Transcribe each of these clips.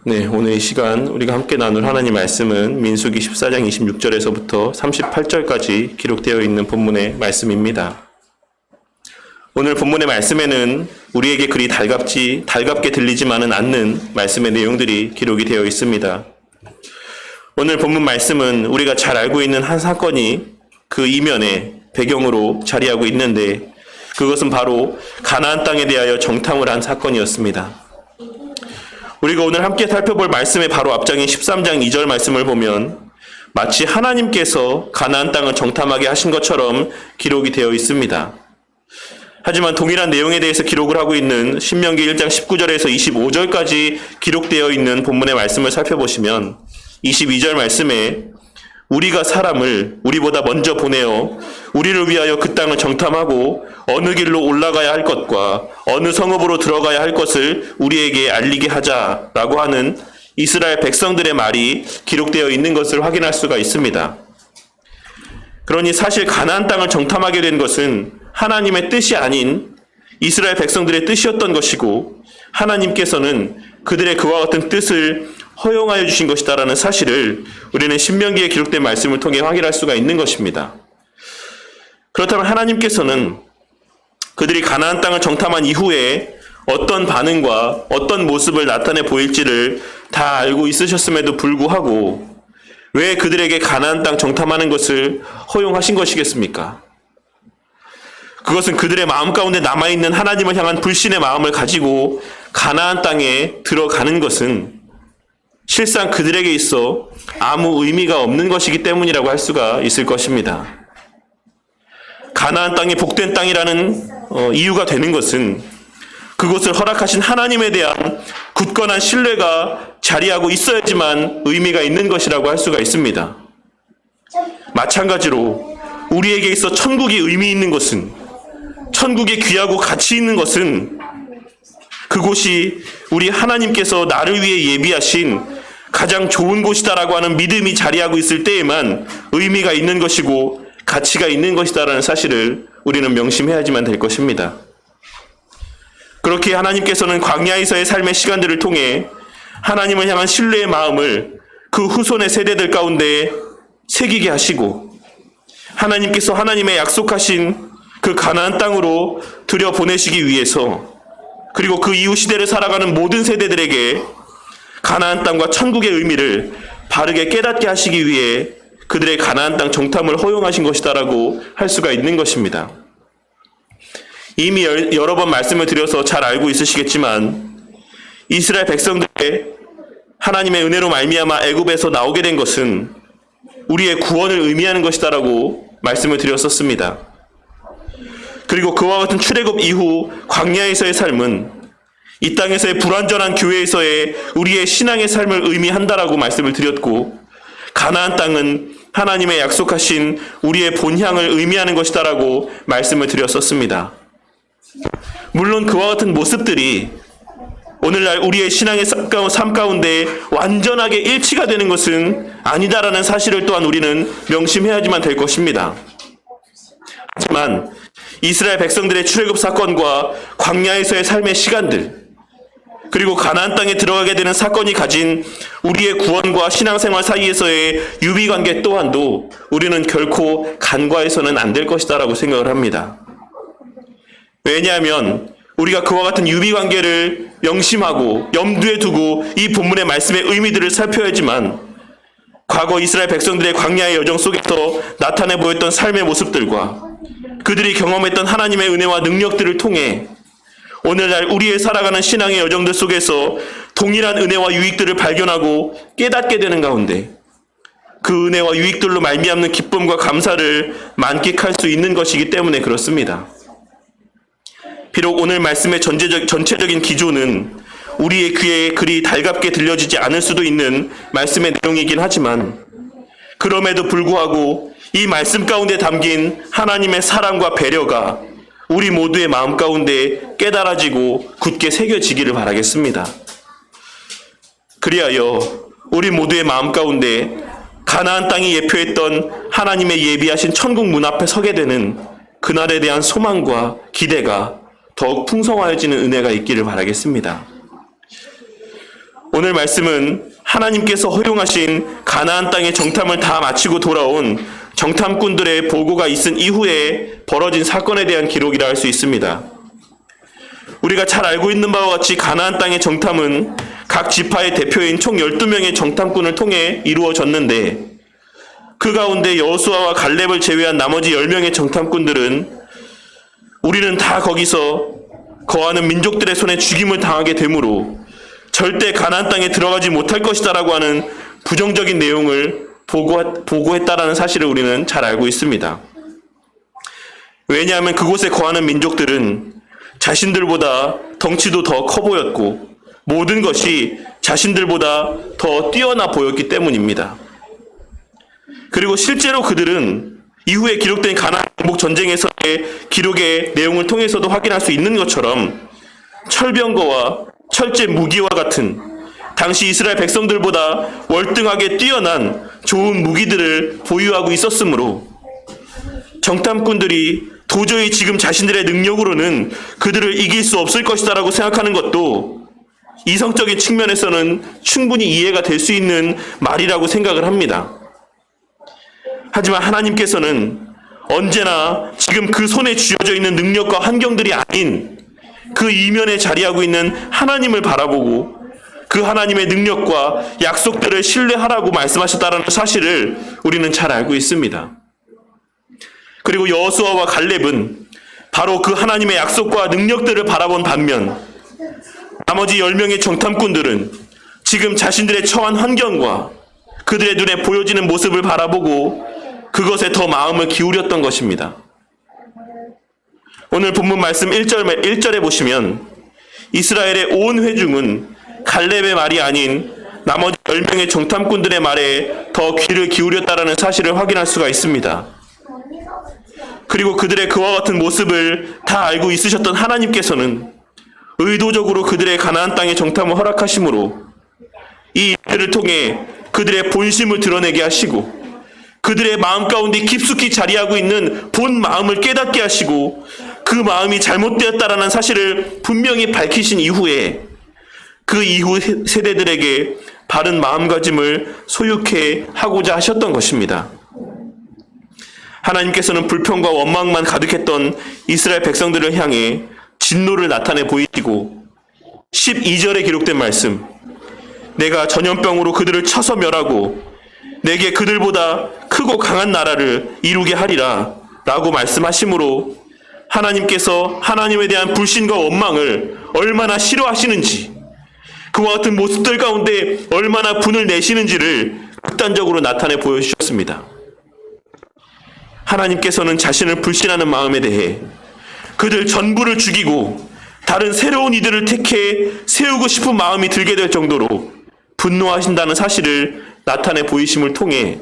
네, 오늘 이 시간 우리가 함께 나눌 하나님 말씀은 민수기 14장 26절에서부터 38절까지 기록되어 있는 본문의 말씀입니다. 오늘 본문의 말씀에는 우리에게 그리 달갑게 들리지만은 않는 말씀의 내용들이 기록이 되어 있습니다. 오늘 본문 말씀은 우리가 잘 알고 있는 한 사건이 그 이면에 배경으로 자리하고 있는데, 그것은 바로 가나안 땅에 대하여 정탐을 한 사건이었습니다. 우리가 오늘 함께 살펴볼 말씀의 바로 앞장인 13장 2절 말씀을 보면 마치 하나님께서 가나안 땅을 정탐하게 하신 것처럼 기록이 되어 있습니다. 하지만 동일한 내용에 대해서 기록을 하고 있는 신명기 1장 19절에서 25절까지 기록되어 있는 본문의 말씀을 살펴보시면 22절 말씀에 우리가 사람을 우리보다 먼저 보내어 우리를 위하여 그 땅을 정탐하고 어느 길로 올라가야 할 것과 어느 성읍으로 들어가야 할 것을 우리에게 알리게 하자라고 하는 이스라엘 백성들의 말이 기록되어 있는 것을 확인할 수가 있습니다. 그러니 사실 가나안 땅을 정탐하게 된 것은 하나님의 뜻이 아닌 이스라엘 백성들의 뜻이었던 것이고, 하나님께서는 그들의 그와 같은 뜻을 허용하여 주신 것이다라는 사실을 우리는 신명기에 기록된 말씀을 통해 확인할 수가 있는 것입니다. 그렇다면 하나님께서는 그들이 가나안 땅을 정탐한 이후에 어떤 반응과 어떤 모습을 나타내 보일지를 다 알고 있으셨음에도 불구하고 왜 그들에게 가나안 땅 정탐하는 것을 허용하신 것이겠습니까? 그것은 그들의 마음 가운데 남아있는 하나님을 향한 불신의 마음을 가지고 가나안 땅에 들어가는 것은 실상 그들에게 있어 아무 의미가 없는 것이기 때문이라고 할 수가 있을 것입니다. 가나안 땅이 복된 땅이라는 이유가 되는 것은 그곳을 허락하신 하나님에 대한 굳건한 신뢰가 자리하고 있어야지만 의미가 있는 것이라고 할 수가 있습니다. 마찬가지로 우리에게 있어 천국이 의미 있는 것은, 천국에 귀하고 가치 있는 것은 그곳이 우리 하나님께서 나를 위해 예비하신 가장 좋은 곳이다라고 하는 믿음이 자리하고 있을 때에만 의미가 있는 것이고 가치가 있는 것이다라는 사실을 우리는 명심해야지만 될 것입니다. 그렇게 하나님께서는 광야에서의 삶의 시간들을 통해 하나님을 향한 신뢰의 마음을 그 후손의 세대들 가운데 새기게 하시고, 하나님께서 하나님의 약속하신 그 가나안 땅으로 들여보내시기 위해서, 그리고 그 이후 시대를 살아가는 모든 세대들에게 가나안 땅과 천국의 의미를 바르게 깨닫게 하시기 위해 그들의 가나안 땅 정탐을 허용하신 것이다라고 할 수가 있는 것입니다. 이미 여러 번 말씀을 드려서 잘 알고 있으시겠지만 이스라엘 백성들의 하나님의 은혜로 말미암아 애굽에서 나오게 된 것은 우리의 구원을 의미하는 것이다라고 말씀을 드렸었습니다. 그리고 그와 같은 출애굽 이후 광야에서의 삶은 이 땅에서의 불완전한 교회에서의 우리의 신앙의 삶을 의미한다라고 말씀을 드렸고, 가나안 땅은 하나님의 약속하신 우리의 본향을 의미하는 것이다라고 말씀을 드렸었습니다. 물론 그와 같은 모습들이 오늘날 우리의 신앙의 삶 가운데 완전하게 일치가 되는 것은 아니다라는 사실을 또한 우리는 명심해야지만 될 것입니다. 하지만 이스라엘 백성들의 출애굽 사건과 광야에서의 삶의 시간들, 그리고 가나안 땅에 들어가게 되는 사건이 가진 우리의 구원과 신앙생활 사이에서의 유비관계 또한도 우리는 결코 간과해서는 안 될 것이다라고 생각을 합니다. 왜냐하면 우리가 그와 같은 유비관계를 명심하고 염두에 두고 이 본문의 말씀의 의미들을 살펴야지만 과거 이스라엘 백성들의 광야의 여정 속에서 나타내 보였던 삶의 모습들과 그들이 경험했던 하나님의 은혜와 능력들을 통해 오늘날 우리의 살아가는 신앙의 여정들 속에서 동일한 은혜와 유익들을 발견하고 깨닫게 되는 가운데 그 은혜와 유익들로 말미암는 기쁨과 감사를 만끽할 수 있는 것이기 때문에 그렇습니다. 비록 오늘 말씀의 전체적인 기조는 우리의 귀에 그리 달갑게 들려지지 않을 수도 있는 말씀의 내용이긴 하지만, 그럼에도 불구하고 이 말씀 가운데 담긴 하나님의 사랑과 배려가 우리 모두의 마음 가운데 깨달아지고 굳게 새겨지기를 바라겠습니다. 그리하여 우리 모두의 마음 가운데 가나안 땅이 예표했던 하나님의 예비하신 천국 문 앞에 서게 되는 그날에 대한 소망과 기대가 더욱 풍성하여지는 은혜가 있기를 바라겠습니다. 오늘 말씀은 하나님께서 허용하신 가나안 땅의 정탐을 다 마치고 돌아온 정탐꾼들의 보고가 있은 이후에 벌어진 사건에 대한 기록이라 할 수 있습니다. 우리가 잘 알고 있는 바와 같이 가나안 땅의 정탐은 각 지파의 대표인 총 12명의 정탐꾼을 통해 이루어졌는데, 그 가운데 여호수아와 갈렙을 제외한 나머지 10명의 정탐꾼들은 우리는 다 거기서 거하는 민족들의 손에 죽임을 당하게 되므로 절대 가나안 땅에 들어가지 못할 것이다라고 하는 부정적인 내용을 보고했다라는 사실을 우리는 잘 알고 있습니다. 왜냐하면 그곳에 거하는 민족들은 자신들보다 덩치도 더 커 보였고 모든 것이 자신들보다 더 뛰어나 보였기 때문입니다. 그리고 실제로 그들은 이후에 기록된 가나안 정복 전쟁에서의 기록의 내용을 통해서도 확인할 수 있는 것처럼 철병거와 철제 무기와 같은 당시 이스라엘 백성들보다 월등하게 뛰어난 좋은 무기들을 보유하고 있었으므로 정탐꾼들이 도저히 지금 자신들의 능력으로는 그들을 이길 수 없을 것이다라고 생각하는 것도 이성적인 측면에서는 충분히 이해가 될 수 있는 말이라고 생각을 합니다. 하지만 하나님께서는 언제나 지금 그 손에 쥐어져 있는 능력과 환경들이 아닌 그 이면에 자리하고 있는 하나님을 바라보고 그 하나님의 능력과 약속들을 신뢰하라고 말씀하셨다는 사실을 우리는 잘 알고 있습니다. 그리고 여호수아와 갈렙은 바로 그 하나님의 약속과 능력들을 바라본 반면 나머지 10명의 정탐꾼들은 지금 자신들의 처한 환경과 그들의 눈에 보여지는 모습을 바라보고 그것에 더 마음을 기울였던 것입니다. 오늘 본문 말씀 1절에 보시면 이스라엘의 온 회중은 갈렙의 말이 아닌 나머지 10명의 정탐꾼들의 말에 더 귀를 기울였다라는 사실을 확인할 수가 있습니다. 그리고 그들의 그와 같은 모습을 다 알고 있으셨던 하나님께서는 의도적으로 그들의 가나안 땅의 정탐을 허락하심으로 이 일들을 통해 그들의 본심을 드러내게 하시고 그들의 마음 가운데 깊숙이 자리하고 있는 본 마음을 깨닫게 하시고 그 마음이 잘못되었다라는 사실을 분명히 밝히신 이후에 그 이후 세대들에게 바른 마음가짐을 소유케 하고자 하셨던 것입니다. 하나님께서는 불평과 원망만 가득했던 이스라엘 백성들을 향해 진노를 나타내 보이시고 12절에 기록된 말씀, 내가 전염병으로 그들을 쳐서 멸하고 내게 그들보다 크고 강한 나라를 이루게 하리라 라고 말씀하심으로 하나님께서 하나님에 대한 불신과 원망을 얼마나 싫어하시는지, 그와 같은 모습들 가운데 얼마나 분을 내시는지를 극단적으로 나타내 보여주셨습니다. 하나님께서는 자신을 불신하는 마음에 대해 그들 전부를 죽이고 다른 새로운 이들을 택해 세우고 싶은 마음이 들게 될 정도로 분노하신다는 사실을 나타내 보이심을 통해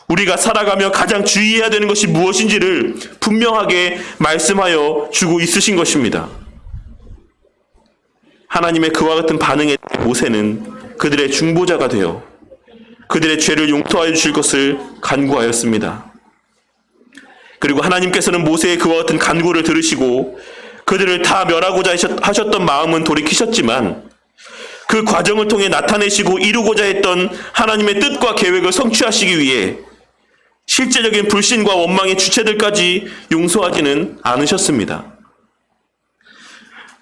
우리가 살아가며 가장 주의해야 되는 것이 무엇인지를 분명하게 말씀하여 주고 있으신 것입니다. 하나님의 그와 같은 반응에 모세는 그들의 중보자가 되어 그들의 죄를 용서하여 주실 것을 간구하였습니다. 그리고 하나님께서는 모세의 그와 같은 간구를 들으시고 그들을 다 멸하고자 하셨던 마음은 돌이키셨지만 그 과정을 통해 나타내시고 이루고자 했던 하나님의 뜻과 계획을 성취하시기 위해 실제적인 불신과 원망의 주체들까지 용서하지는 않으셨습니다.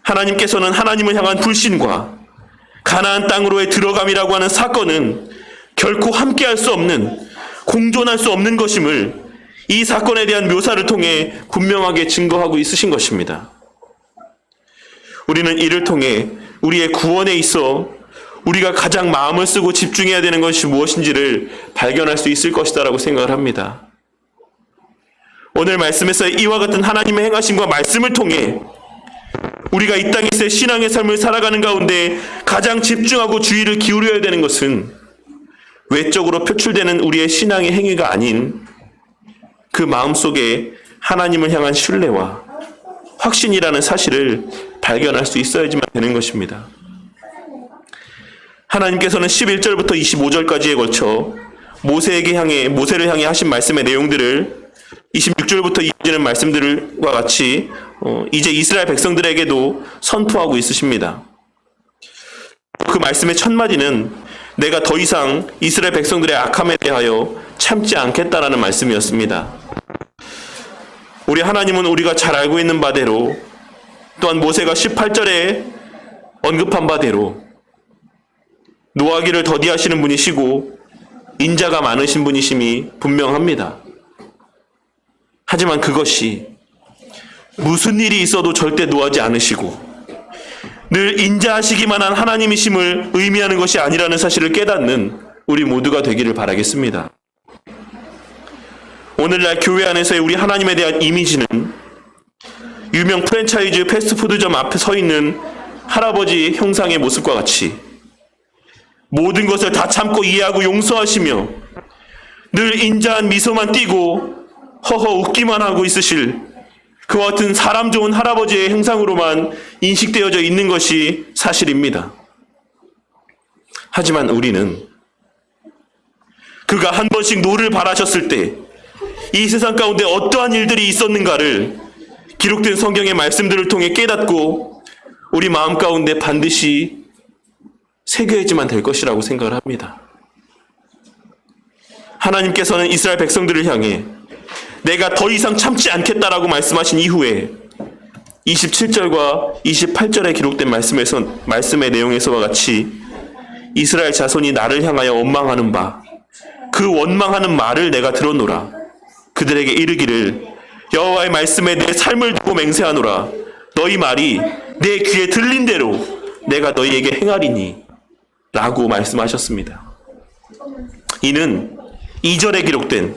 하나님께서는 하나님을 향한 불신과 가나안 땅으로의 들어감이라고 하는 사건은 결코 함께할 수 없는, 공존할 수 없는 것임을 이 사건에 대한 묘사를 통해 분명하게 증거하고 있으신 것입니다. 우리는 이를 통해 우리의 구원에 있어 우리가 가장 마음을 쓰고 집중해야 되는 것이 무엇인지를 발견할 수 있을 것이다라고 생각을 합니다. 오늘 말씀에서 이와 같은 하나님의 행하심과 말씀을 통해 우리가 이 땅에서의 신앙의 삶을 살아가는 가운데 가장 집중하고 주의를 기울여야 되는 것은 외적으로 표출되는 우리의 신앙의 행위가 아닌 그 마음속에 하나님을 향한 신뢰와 확신이라는 사실을 발견할 수 있어야지만 되는 것입니다. 하나님께서는 11절부터 25절까지에 걸쳐 모세를 향해 하신 말씀의 내용들을 26절부터 이어지는 말씀들과 같이 이제 이스라엘 백성들에게도 선포하고 있으십니다. 그 말씀의 첫 마디는 내가 더 이상 이스라엘 백성들의 악함에 대하여 참지 않겠다라는 말씀이었습니다. 우리 하나님은 우리가 잘 알고 있는 바대로, 또한 모세가 18절에 언급한 바대로 노하기를 더디하시는 분이시고 인자가 많으신 분이심이 분명합니다. 하지만 그것이 무슨 일이 있어도 절대 노하지 않으시고 늘 인자하시기만 한 하나님이심을 의미하는 것이 아니라는 사실을 깨닫는 우리 모두가 되기를 바라겠습니다. 오늘날 교회 안에서의 우리 하나님에 대한 이미지는 유명 프랜차이즈 패스트푸드점 앞에 서 있는 할아버지 형상의 모습과 같이 모든 것을 다 참고 이해하고 용서하시며 늘 인자한 미소만 띠고 허허 웃기만 하고 있으실 그와 같은 사람 좋은 할아버지의 형상으로만 인식되어져 있는 것이 사실입니다. 하지만 우리는 그가 한 번씩 노를 바라셨을 때 이 세상 가운데 어떠한 일들이 있었는가를 기록된 성경의 말씀들을 통해 깨닫고 우리 마음 가운데 반드시 새겨야지만 될 것이라고 생각을 합니다. 하나님께서는 이스라엘 백성들을 향해 내가 더 이상 참지 않겠다라고 말씀하신 이후에 27절과 28절에 기록된 말씀의 내용에서와 같이 이스라엘 자손이 나를 향하여 원망하는 바 그 원망하는 말을 내가 들었노라. 그들에게 이르기를 여호와의 말씀에 내 삶을 두고 맹세하노라. 너희 말이 내 귀에 들린 대로 내가 너희에게 행하리니 라고 말씀하셨습니다. 이는 2절에 기록된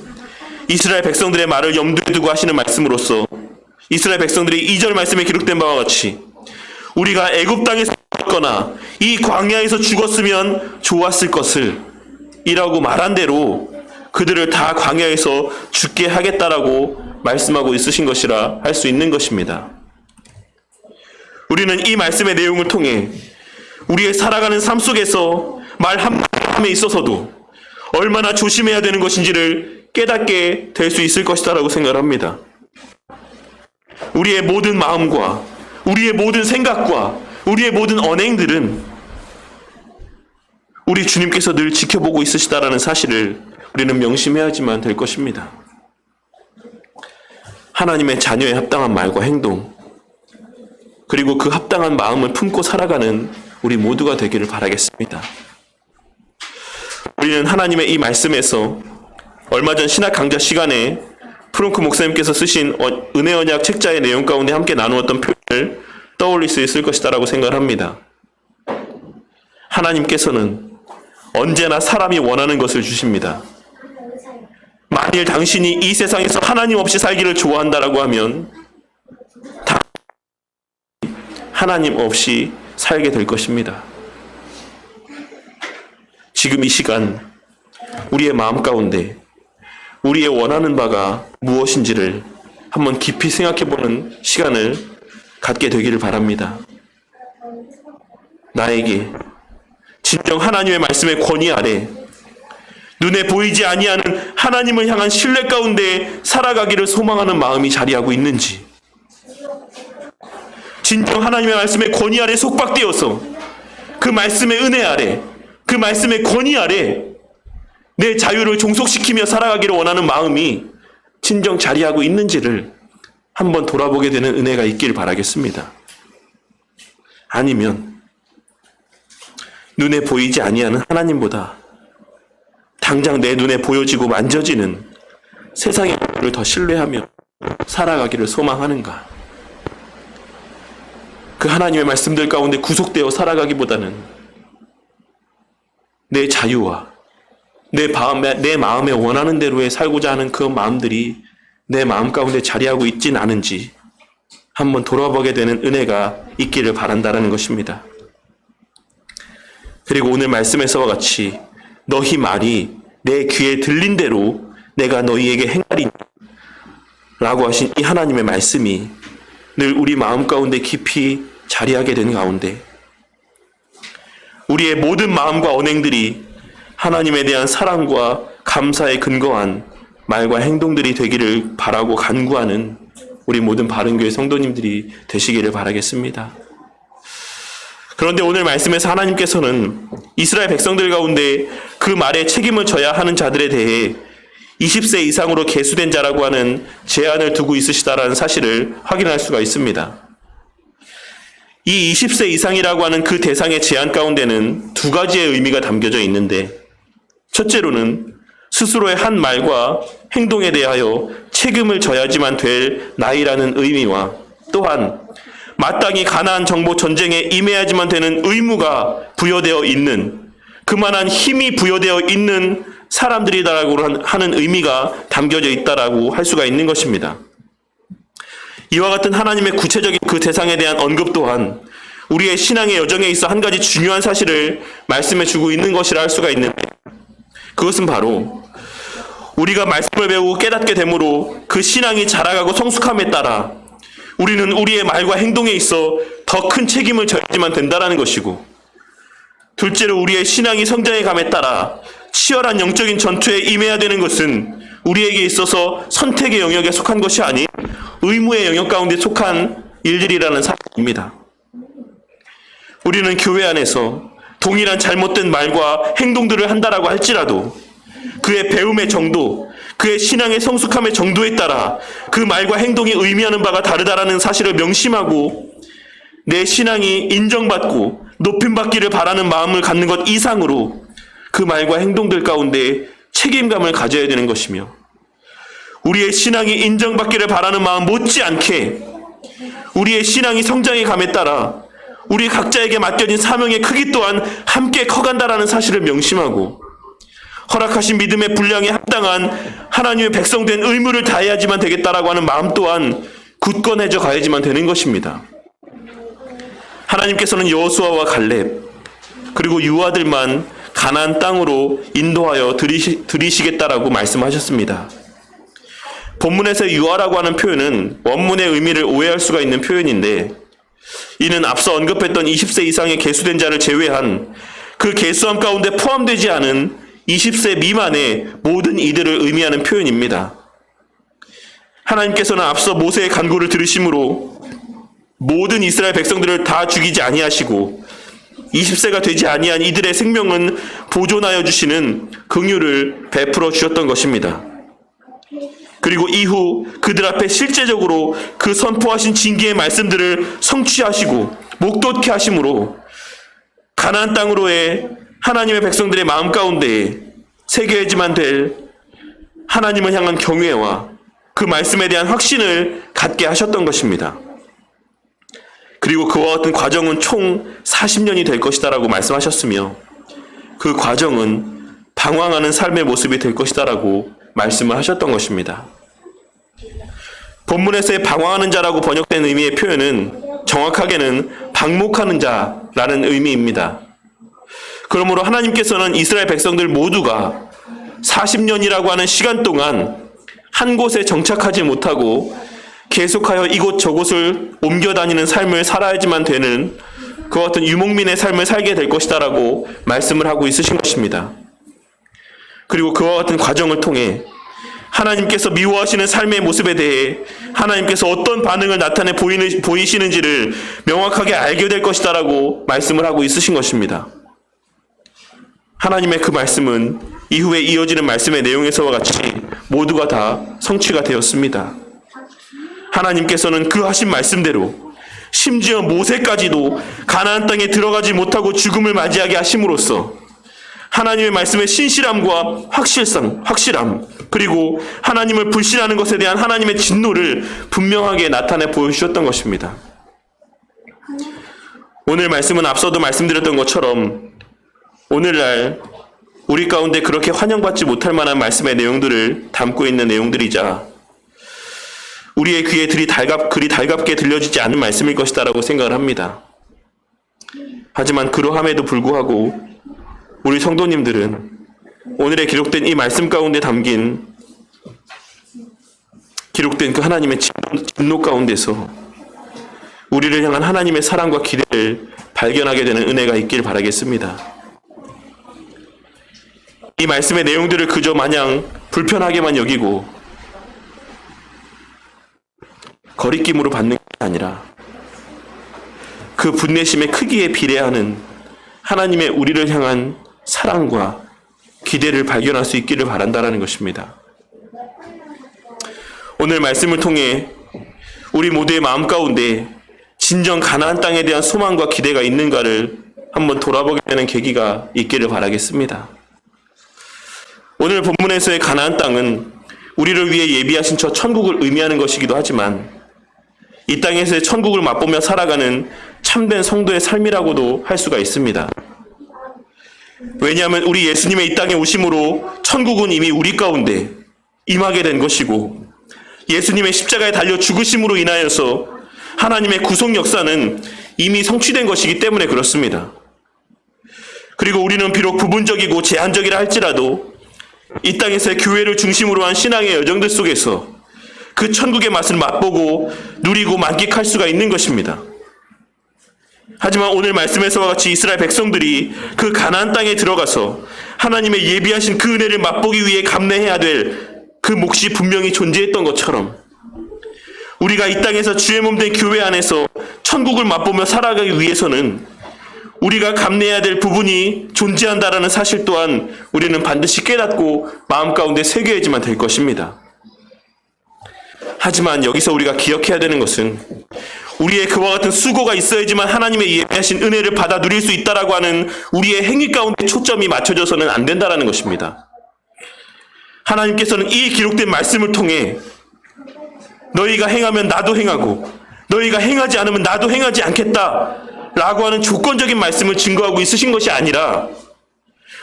이스라엘 백성들의 말을 염두에 두고 하시는 말씀으로써 이스라엘 백성들이 2절 말씀에 기록된 바와 같이 우리가 애굽 땅에서 죽었거나 이 광야에서 죽었으면 좋았을 것을 이라고 말한 대로 그들을 다 광야에서 죽게 하겠다라고 말씀하고 있으신 것이라 할 수 있는 것입니다. 우리는 이 말씀의 내용을 통해 우리의 살아가는 삶 속에서 말 한마디에 있어서도 얼마나 조심해야 되는 것인지를 깨닫게 될 수 있을 것이다라고 생각을 합니다. 우리의 모든 마음과 우리의 모든 생각과 우리의 모든 언행들은 우리 주님께서 늘 지켜보고 있으시다라는 사실을 우리는 명심해야지만 될 것입니다. 하나님의 자녀에 합당한 말과 행동, 그리고 그 합당한 마음을 품고 살아가는 우리 모두가 되기를 바라겠습니다. 우리는 하나님의 이 말씀에서 얼마 전 신학 강좌 시간에 프롱크 목사님께서 쓰신 은혜 언약 책자의 내용 가운데 함께 나누었던 표현을 떠올릴 수 있을 것이다라고 생각을 합니다. 하나님께서는 언제나 사람이 원하는 것을 주십니다. 만일 당신이 이 세상에서 하나님 없이 살기를 좋아한다라고 하면 하나님 없이 살게 될 것입니다. 지금 이 시간 우리의 마음 가운데 우리의 원하는 바가 무엇인지를 한번 깊이 생각해보는 시간을 갖게 되기를 바랍니다. 나에게 진정 하나님의 말씀의 권위 아래 눈에 보이지 아니하는 하나님을 향한 신뢰 가운데 살아가기를 소망하는 마음이 자리하고 있는지, 진정 하나님의 말씀의 권위 아래 속박되어서 그 말씀의 은혜 아래, 그 말씀의 권위 아래 내 자유를 종속시키며 살아가기를 원하는 마음이 진정 자리하고 있는지를 한번 돌아보게 되는 은혜가 있기를 바라겠습니다. 아니면 눈에 보이지 아니하는 하나님보다 당장 내 눈에 보여지고 만져지는 세상의 것을 더 신뢰하며 살아가기를 소망하는가? 그 하나님의 말씀들 가운데 구속되어 살아가기보다는 내 자유와 내 마음에 원하는 대로에 살고자 하는 그 마음들이 내 마음 가운데 자리하고 있진 않은지 한번 돌아보게 되는 은혜가 있기를 바란다는 것입니다. 그리고 오늘 말씀에서와 같이 너희 말이 내 귀에 들린 대로 내가 너희에게 행하리니 라고 하신 이 하나님의 말씀이 늘 우리 마음 가운데 깊이 자리하게 된 가운데 우리의 모든 마음과 언행들이 하나님에 대한 사랑과 감사에 근거한 말과 행동들이 되기를 바라고 간구하는 우리 모든 바른교회 성도님들이 되시기를 바라겠습니다. 그런데 오늘 말씀에서 하나님께서는 이스라엘 백성들 가운데 그 말에 책임을 져야 하는 자들에 대해 20세 이상으로 계수된 자라고 하는 제한을 두고 있으시다라는 사실을 확인할 수가 있습니다. 이 20세 이상이라고 하는 그 대상의 제한 가운데는 두 가지의 의미가 담겨져 있는데, 첫째로는 스스로의 한 말과 행동에 대하여 책임을 져야지만 될 나이라는 의미와, 또한 마땅히 가나안 정복 전쟁에 임해야지만 되는 의무가 부여되어 있는, 그만한 힘이 부여되어 있는 사람들이다라고 하는 의미가 담겨져 있다라고 할 수가 있는 것입니다. 이와 같은 하나님의 구체적인 그 대상에 대한 언급 또한 우리의 신앙의 여정에 있어 한 가지 중요한 사실을 말씀해 주고 있는 것이라 할 수가 있는데, 그것은 바로 우리가 말씀을 배우고 깨닫게 되므로 그 신앙이 자라가고 성숙함에 따라 우리는 우리의 말과 행동에 있어 더 큰 책임을 져야지만 된다는 것이고, 둘째로 우리의 신앙이 성장해 감에 따라 치열한 영적인 전투에 임해야 되는 것은 우리에게 있어서 선택의 영역에 속한 것이 아닌 의무의 영역 가운데 속한 일들이라는 사실입니다. 우리는 교회 안에서 동일한 잘못된 말과 행동들을 한다라고 할지라도 그의 배움의 정도, 그의 신앙의 성숙함의 정도에 따라 그 말과 행동이 의미하는 바가 다르다라는 사실을 명심하고 내 신앙이 인정받고 높임받기를 바라는 마음을 갖는 것 이상으로 그 말과 행동들 가운데 책임감을 가져야 되는 것이며, 우리의 신앙이 인정받기를 바라는 마음 못지않게 우리의 신앙이 성장해 감에 따라 우리 각자에게 맡겨진 사명의 크기 또한 함께 커간다라는 사실을 명심하고, 허락하신 믿음의 분량에 합당한 하나님의 백성된 의무를 다해야지만 되겠다라고 하는 마음 또한 굳건해져 가야지만 되는 것입니다. 하나님께서는 여호수아와 갈렙 그리고 유아들만 가나안 땅으로 인도하여 들이시겠다라고 말씀하셨습니다. 본문에서 유아라고 하는 표현은 원문의 의미를 오해할 수가 있는 표현인데, 이는 앞서 언급했던 20세 이상의 계수된 자를 제외한 그 계수함 가운데 포함되지 않은 20세 미만의 모든 이들을 의미하는 표현입니다. 하나님께서는 앞서 모세의 간구를 들으심으로 모든 이스라엘 백성들을 다 죽이지 아니하시고 20세가 되지 아니한 이들의 생명은 보존하여 주시는 긍휼을 베풀어 주셨던 것입니다. 그리고 이후 그들 앞에 실제적으로 그 선포하신 징계의 말씀들을 성취하시고 목돋게 하심으로 가나안 땅으로의 하나님의 백성들의 마음 가운데에 새겨야지만 될 하나님을 향한 경외와 그 말씀에 대한 확신을 갖게 하셨던 것입니다. 그리고 그와 같은 과정은 총 40년이 될 것이다라고 말씀하셨으며, 그 과정은 방황하는 삶의 모습이 될 것이다라고 말씀을 하셨던 것입니다. 본문에서의 방황하는 자라고 번역된 의미의 표현은 정확하게는 방목하는 자라는 의미입니다. 그러므로 하나님께서는 이스라엘 백성들 모두가 40년이라고 하는 시간 동안 한 곳에 정착하지 못하고 계속하여 이곳 저곳을 옮겨 다니는 삶을 살아야지만 되는 그와 같은 유목민의 삶을 살게 될 것이다라고 말씀을 하고 있으신 것입니다. 그리고 그와 같은 과정을 통해 하나님께서 미워하시는 삶의 모습에 대해 하나님께서 어떤 반응을 나타내 보이시는지를 명확하게 알게 될 것이다라고 말씀을 하고 있으신 것입니다. 하나님의 그 말씀은 이후에 이어지는 말씀의 내용에서와 같이 모두가 다 성취가 되었습니다. 하나님께서는 그 하신 말씀대로 심지어 모세까지도 가나안 땅에 들어가지 못하고 죽음을 맞이하게 하심으로써 하나님의 말씀의 신실함과 확실함, 그리고 하나님을 불신하는 것에 대한 하나님의 진노를 분명하게 나타내 보여주셨던 것입니다. 오늘 말씀은 앞서도 말씀드렸던 것처럼 오늘날 우리 가운데 그렇게 환영받지 못할 만한 말씀의 내용들을 담고 있는 내용들이자 우리의 귀에 그리 달갑게 들려지지 않은 말씀일 것이다라고 생각을 합니다. 하지만 그러함에도 불구하고 우리 성도님들은 오늘에 기록된 이 말씀 가운데 기록된 그 하나님의 진노 가운데서 우리를 향한 하나님의 사랑과 기대를 발견하게 되는 은혜가 있길 바라겠습니다. 이 말씀의 내용들을 그저 마냥 불편하게만 여기고 거리낌으로 받는 게 아니라 그 분내심의 크기에 비례하는 하나님의 우리를 향한 사랑과 기대를 발견할 수 있기를 바란다는 것입니다. 오늘 말씀을 통해 우리 모두의 마음 가운데 진정 가나안 땅에 대한 소망과 기대가 있는가를 한번 돌아보게 되는 계기가 있기를 바라겠습니다. 오늘 본문에서의 가나안 땅은 우리를 위해 예비하신 저 천국을 의미하는 것이기도 하지만 이 땅에서의 천국을 맛보며 살아가는 참된 성도의 삶이라고도 할 수가 있습니다. 왜냐하면 우리 예수님의 이 땅에 오심으로 천국은 이미 우리 가운데 임하게 된 것이고 예수님의 십자가에 달려 죽으심으로 인하여서 하나님의 구속 역사는 이미 성취된 것이기 때문에 그렇습니다. 그리고 우리는 비록 부분적이고 제한적이라 할지라도 이 땅에서의 교회를 중심으로 한 신앙의 여정들 속에서 그 천국의 맛을 맛보고 누리고 만끽할 수가 있는 것입니다. 하지만 오늘 말씀에서와 같이 이스라엘 백성들이 그 가나안 땅에 들어가서 하나님의 예비하신 그 은혜를 맛보기 위해 감내해야 될 그 몫이 분명히 존재했던 것처럼 우리가 이 땅에서 주의 몸된 교회 안에서 천국을 맛보며 살아가기 위해서는 우리가 감내해야 될 부분이 존재한다라는 사실 또한 우리는 반드시 깨닫고 마음 가운데 새겨야지만 될 것입니다. 하지만 여기서 우리가 기억해야 되는 것은 우리의 그와 같은 수고가 있어야지만 하나님의 예비하신 은혜를 받아 누릴 수 있다라고 하는 우리의 행위 가운데 초점이 맞춰져서는 안 된다라는 것입니다. 하나님께서는 이 기록된 말씀을 통해 너희가 행하면 나도 행하고 너희가 행하지 않으면 나도 행하지 않겠다라고 하는 조건적인 말씀을 증거하고 있으신 것이 아니라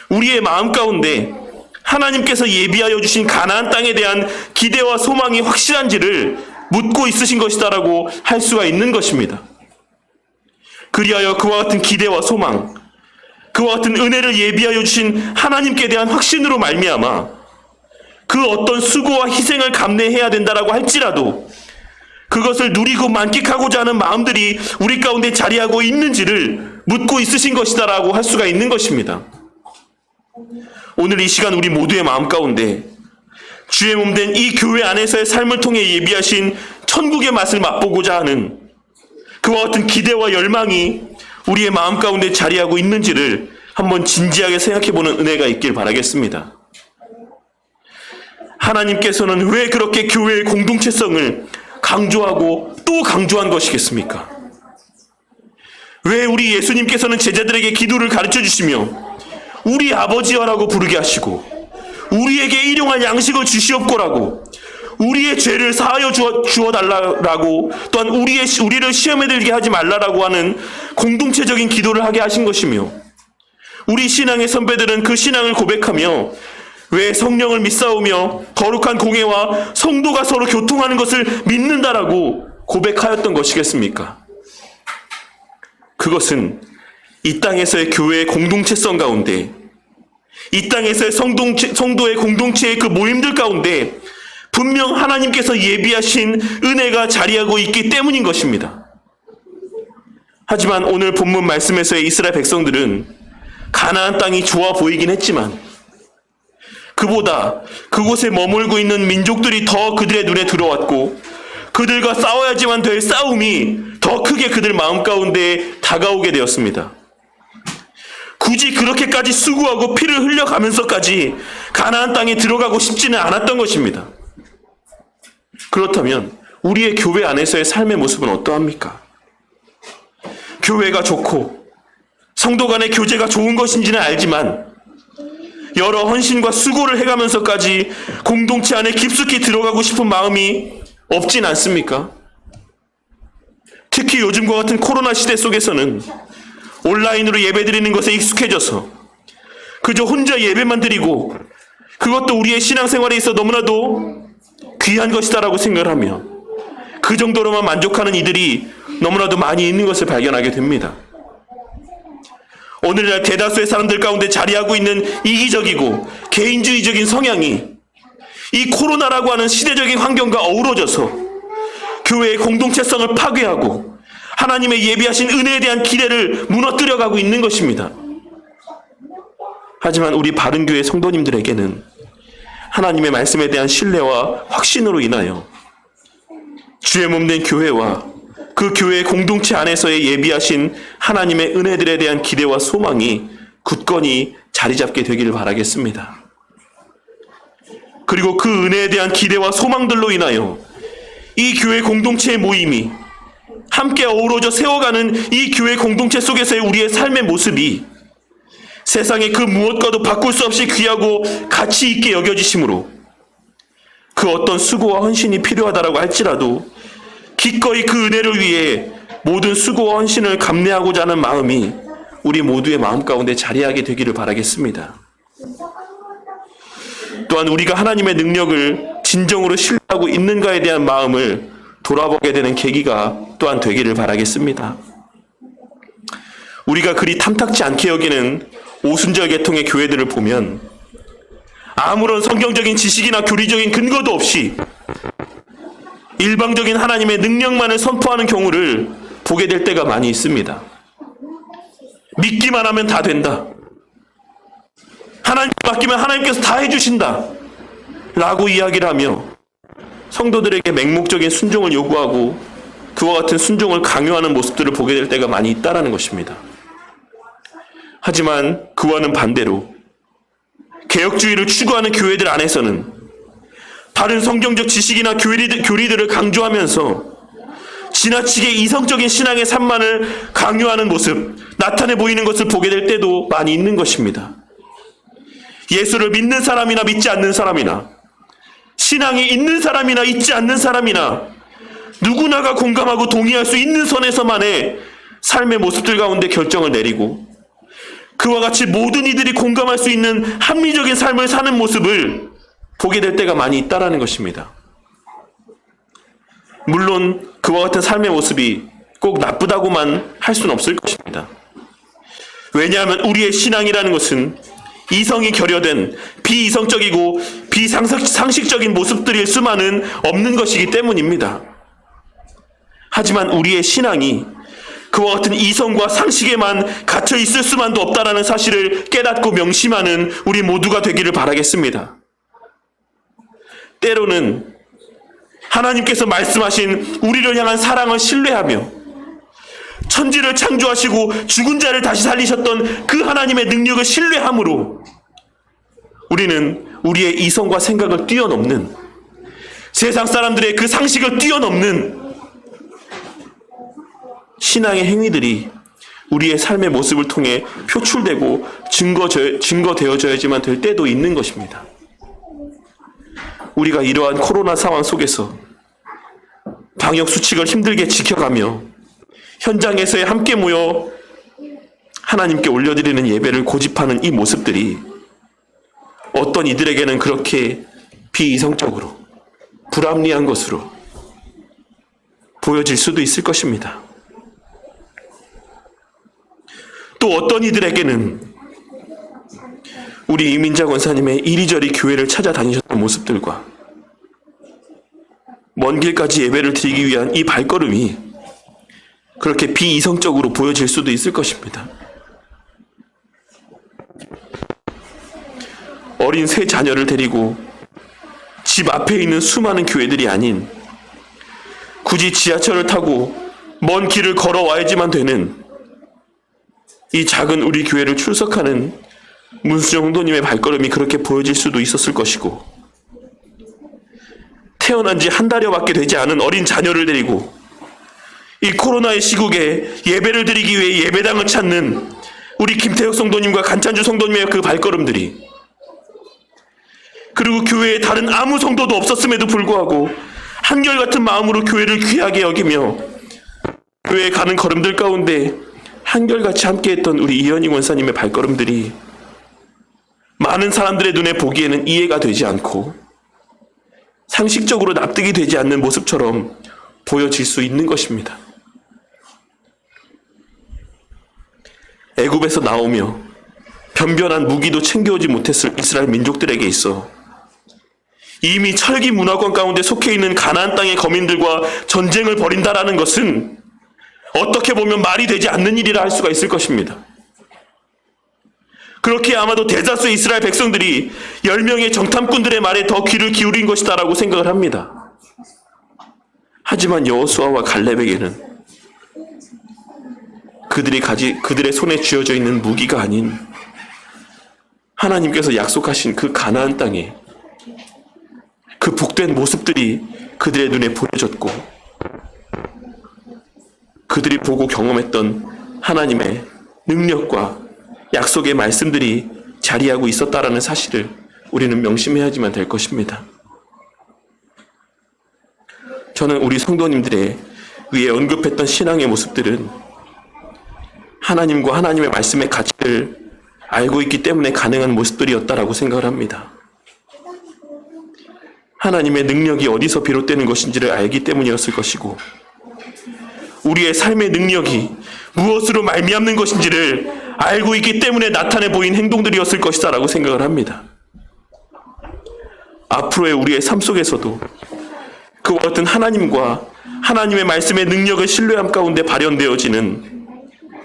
우리의 마음 가운데 하나님께서 예비하여 주신 가나안 땅에 대한 기대와 소망이 확실한지를 묻고 있으신 것이다라고 할 수가 있는 것입니다. 그리하여 그와 같은 기대와 소망, 그와 같은 은혜를 예비하여 주신 하나님께 대한 확신으로 말미암아 그 어떤 수고와 희생을 감내해야 된다라고 할지라도 그것을 누리고 만끽하고자 하는 마음들이 우리 가운데 자리하고 있는지를 묻고 있으신 것이다라고 할 수가 있는 것입니다. 오늘 이 시간 우리 모두의 마음 가운데 주의 몸된 이 교회 안에서의 삶을 통해 예비하신 천국의 맛을 맛보고자 하는 그와 같은 기대와 열망이 우리의 마음 가운데 자리하고 있는지를 한번 진지하게 생각해보는 은혜가 있길 바라겠습니다. 하나님께서는 왜 그렇게 교회의 공동체성을 강조하고 또 강조한 것이겠습니까? 왜 우리 예수님께서는 제자들에게 기도를 가르쳐 주시며 우리 아버지여라고 부르게 하시고 우리에게 일용할 양식을 주시옵고라고 우리의 죄를 사하여 주어달라고 또한 우리를 시험에 들게 하지 말라라고 하는 공동체적인 기도를 하게 하신 것이며 우리 신앙의 선배들은 그 신앙을 고백하며 왜 성령을 믿사오며 거룩한 공회와 성도가 서로 교통하는 것을 믿는다라고 고백하였던 것이겠습니까? 그것은 이 땅에서의 교회의 공동체성 가운데 이 땅에서의 성도의 공동체의 그 모임들 가운데 분명 하나님께서 예비하신 은혜가 자리하고 있기 때문인 것입니다. 하지만 오늘 본문 말씀에서의 이스라엘 백성들은 가나안 땅이 좋아 보이긴 했지만 그보다 그곳에 머물고 있는 민족들이 더 그들의 눈에 들어왔고 그들과 싸워야지만 될 싸움이 더 크게 그들 마음 가운데 다가오게 되었습니다. 굳이 그렇게까지 수고하고 피를 흘려가면서까지 가나안 땅에 들어가고 싶지는 않았던 것입니다. 그렇다면 우리의 교회 안에서의 삶의 모습은 어떠합니까? 교회가 좋고 성도 간의 교제가 좋은 것인지는 알지만 여러 헌신과 수고를 해가면서까지 공동체 안에 깊숙이 들어가고 싶은 마음이 없진 않습니까? 특히 요즘과 같은 코로나 시대 속에서는 온라인으로 예배드리는 것에 익숙해져서 그저 혼자 예배만 드리고 그것도 우리의 신앙생활에 있어 너무나도 귀한 것이다라고 생각을 하며 그 정도로만 만족하는 이들이 너무나도 많이 있는 것을 발견하게 됩니다. 오늘날 대다수의 사람들 가운데 자리하고 있는 이기적이고 개인주의적인 성향이 이 코로나라고 하는 시대적인 환경과 어우러져서 교회의 공동체성을 파괴하고 하나님의 예비하신 은혜에 대한 기대를 무너뜨려가고 있는 것입니다. 하지만 우리 바른교회 성도님들에게는 하나님의 말씀에 대한 신뢰와 확신으로 인하여 주의 몸된 교회와 그 교회 공동체 안에서의 예비하신 하나님의 은혜들에 대한 기대와 소망이 굳건히 자리 잡게 되기를 바라겠습니다. 그리고 그 은혜에 대한 기대와 소망들로 인하여 이 교회 공동체의 모임이 함께 어우러져 세워가는 이 교회 공동체 속에서의 우리의 삶의 모습이 세상의 그 무엇과도 바꿀 수 없이 귀하고 가치 있게 여겨지심으로 그 어떤 수고와 헌신이 필요하다라고 할지라도 기꺼이 그 은혜를 위해 모든 수고와 헌신을 감내하고자 하는 마음이 우리 모두의 마음 가운데 자리하게 되기를 바라겠습니다. 또한 우리가 하나님의 능력을 진정으로 신뢰하고 있는가에 대한 마음을 돌아보게 되는 계기가 또한 되기를 바라겠습니다. 우리가 그리 탐탁지 않게 여기는 오순절 계통의 교회들을 보면 아무런 성경적인 지식이나 교리적인 근거도 없이 일방적인 하나님의 능력만을 선포하는 경우를 보게 될 때가 많이 있습니다. 믿기만 하면 다 된다. 하나님께 맡기면 하나님께서 다 해주신다. 라고 이야기를 하며 성도들에게 맹목적인 순종을 요구하고 그와 같은 순종을 강요하는 모습들을 보게 될 때가 많이 있다라는 것입니다. 하지만 그와는 반대로 개혁주의를 추구하는 교회들 안에서는 바른 성경적 지식이나 교리들을 강조하면서 지나치게 이성적인 신앙의 삶만을 강요하는 모습, 나타내 보이는 것을 보게 될 때도 많이 있는 것입니다. 예수를 믿는 사람이나 믿지 않는 사람이나 신앙이 있는 사람이나 있지 않는 사람이나 누구나가 공감하고 동의할 수 있는 선에서만의 삶의 모습들 가운데 결정을 내리고 그와 같이 모든 이들이 공감할 수 있는 합리적인 삶을 사는 모습을 보게 될 때가 많이 있다라는 것입니다. 물론 그와 같은 삶의 모습이 꼭 나쁘다고만 할 수는 없을 것입니다. 왜냐하면 우리의 신앙이라는 것은 이성이 결여된 비이성적이고 비상식적인 모습들일 수만은 없는 것이기 때문입니다. 하지만 우리의 신앙이 그와 같은 이성과 상식에만 갇혀 있을 수만도 없다라는 사실을 깨닫고 명심하는 우리 모두가 되기를 바라겠습니다. 때로는 하나님께서 말씀하신 우리를 향한 사랑을 신뢰하며 천지를 창조하시고 죽은 자를 다시 살리셨던 그 하나님의 능력을 신뢰함으로 우리는 우리의 이성과 생각을 뛰어넘는 세상 사람들의 그 상식을 뛰어넘는 신앙의 행위들이 우리의 삶의 모습을 통해 표출되고 증거되어져야지만 될 때도 있는 것입니다. 우리가 이러한 코로나 상황 속에서 방역 수칙을 힘들게 지켜가며 현장에서의 함께 모여 하나님께 올려드리는 예배를 고집하는 이 모습들이 어떤 이들에게는 그렇게 비이성적으로 불합리한 것으로 보여질 수도 있을 것입니다. 또 어떤 이들에게는 우리 이민자 권사님의 이리저리 교회를 찾아다니셨던 모습들과 먼 길까지 예배를 드리기 위한 이 발걸음이 그렇게 비이성적으로 보여질 수도 있을 것입니다. 어린 세 자녀를 데리고 집 앞에 있는 수많은 교회들이 아닌 굳이 지하철을 타고 먼 길을 걸어와야지만 되는 이 작은 우리 교회를 출석하는 문수정 홍도님의 발걸음이 그렇게 보여질 수도 있었을 것이고, 태어난 지 한 달여밖에 되지 않은 어린 자녀를 데리고 이 코로나의 시국에 예배를 드리기 위해 예배당을 찾는 우리 김태혁 성도님과 간찬주 성도님의 그 발걸음들이, 그리고 교회에 다른 아무 성도도 없었음에도 불구하고 한결같은 마음으로 교회를 귀하게 여기며 교회에 가는 걸음들 가운데 한결같이 함께했던 우리 이현희 원사님의 발걸음들이 많은 사람들의 눈에 보기에는 이해가 되지 않고 상식적으로 납득이 되지 않는 모습처럼 보여질 수 있는 것입니다. 애굽에서 나오며 변변한 무기도 챙겨오지 못했을 이스라엘 민족들에게 있어 이미 철기 문화권 가운데 속해 있는 가나안 땅의 거민들과 전쟁을 벌인다라는 것은 어떻게 보면 말이 되지 않는 일이라 할 수가 있을 것입니다. 그렇게 아마도 대다수의 이스라엘 백성들이 10명의 정탐꾼들의 말에 더 귀를 기울인 것이다라고 생각을 합니다. 하지만 여호수아와 갈렙에게는 그들의 손에 쥐어져 있는 무기가 아닌 하나님께서 약속하신 그 가나안 땅에 그 복된 모습들이 그들의 눈에 보여졌고, 그들이 보고 경험했던 하나님의 능력과 약속의 말씀들이 자리하고 있었다라는 사실을 우리는 명심해야지만 될 것입니다. 저는 우리 성도님들의 위에 언급했던 신앙의 모습들은 하나님과 하나님의 말씀의 가치를 알고 있기 때문에 가능한 모습들이었다라고 생각을 합니다. 하나님의 능력이 어디서 비롯되는 것인지를 알기 때문이었을 것이고, 우리의 삶의 능력이 무엇으로 말미암는 것인지를 알고 있기 때문에 나타내 보인 행동들이었을 것이다 라고 생각을 합니다. 앞으로의 우리의 삶 속에서도 그와 같은 하나님과 하나님의 말씀의 능력을 신뢰함 가운데 발현되어지는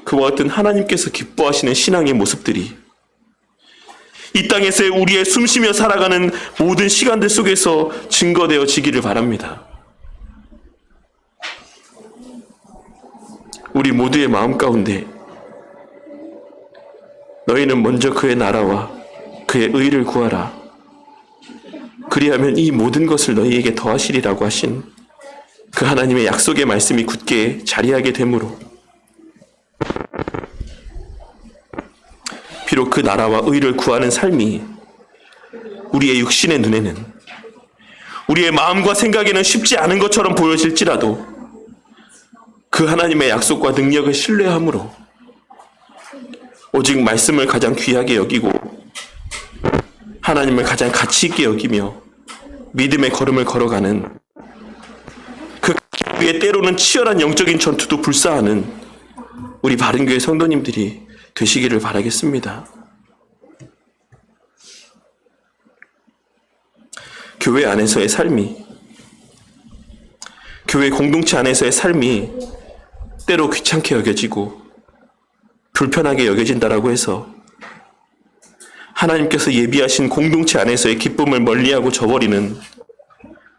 그와 같은 하나님께서 기뻐하시는 신앙의 모습들이 이 땅에서의 우리의 숨쉬며 살아가는 모든 시간들 속에서 증거되어지기를 바랍니다. 우리 모두의 마음 가운데 너희는 먼저 그의 나라와 그의 의를 구하라. 그리하면 이 모든 것을 너희에게 더하시리라고 하신 그 하나님의 약속의 말씀이 굳게 자리하게 되므로 비록 그 나라와 의를 구하는 삶이 우리의 육신의 눈에는, 우리의 마음과 생각에는 쉽지 않은 것처럼 보여질지라도 그 하나님의 약속과 능력을 신뢰함으로 오직 말씀을 가장 귀하게 여기고 하나님을 가장 가치 있게 여기며 믿음의 걸음을 걸어가는, 그 위에 때로는 치열한 영적인 전투도 불사하는 우리 바른교회 성도님들이 되시기를 바라겠습니다. 교회 안에서의 삶이, 교회 공동체 안에서의 삶이 때로 귀찮게 여겨지고 불편하게 여겨진다라고 해서 하나님께서 예비하신 공동체 안에서의 기쁨을 멀리하고 저버리는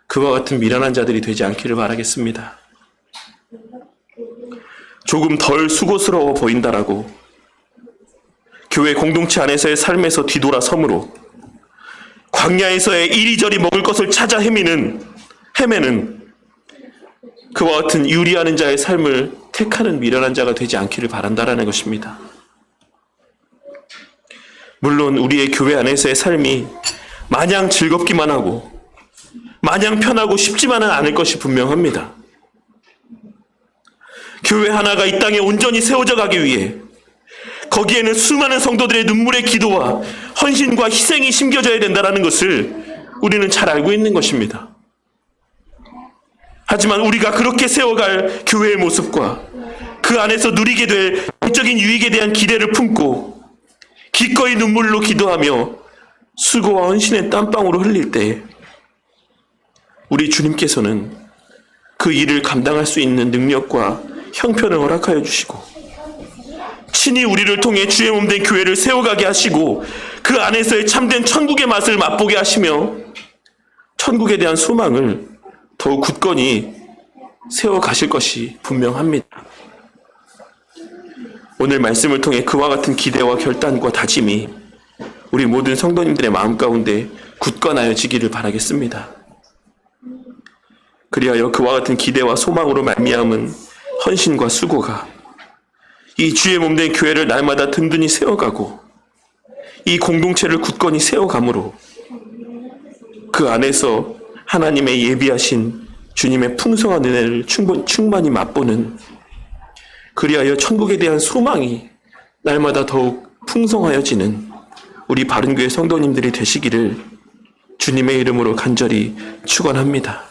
그와 같은 미련한 자들이 되지 않기를 바라겠습니다. 조금 덜 수고스러워 보인다라고 교회 공동체 안에서의 삶에서 뒤돌아섬으로 광야에서의 이리저리 먹을 것을 찾아 헤매는 그와 같은 유리하는 자의 삶을 택하는 미련한 자가 되지 않기를 바란다라는 것입니다. 물론 우리의 교회 안에서의 삶이 마냥 즐겁기만 하고 마냥 편하고 쉽지만은 않을 것이 분명합니다. 교회 하나가 이 땅에 온전히 세워져 가기 위해 거기에는 수많은 성도들의 눈물의 기도와 헌신과 희생이 심겨져야 된다는 것을 우리는 잘 알고 있는 것입니다. 하지만 우리가 그렇게 세워갈 교회의 모습과 그 안에서 누리게 될 영적인 유익에 대한 기대를 품고 기꺼이 눈물로 기도하며 수고와 헌신의 땀방울을 흘릴 때 우리 주님께서는 그 일을 감당할 수 있는 능력과 형편을 허락하여 주시고 친히 우리를 통해 주의 몸된 교회를 세워가게 하시고 그 안에서의 참된 천국의 맛을 맛보게 하시며 천국에 대한 소망을 더욱 굳건히 세워가실 것이 분명합니다. 오늘 말씀을 통해 그와 같은 기대와 결단과 다짐이 우리 모든 성도님들의 마음 가운데 굳건하여지기를 바라겠습니다. 그리하여 그와 같은 기대와 소망으로 말미암은 헌신과 수고가 이 주의 몸된 교회를 날마다 든든히 세워가고 이 공동체를 굳건히 세워감으로 그 안에서 하나님의 예비하신 주님의 풍성한 은혜를 충만히 맛보는, 그리하여 천국에 대한 소망이 날마다 더욱 풍성하여지는 우리 바른교회 성도님들이 되시기를 주님의 이름으로 간절히 축원합니다.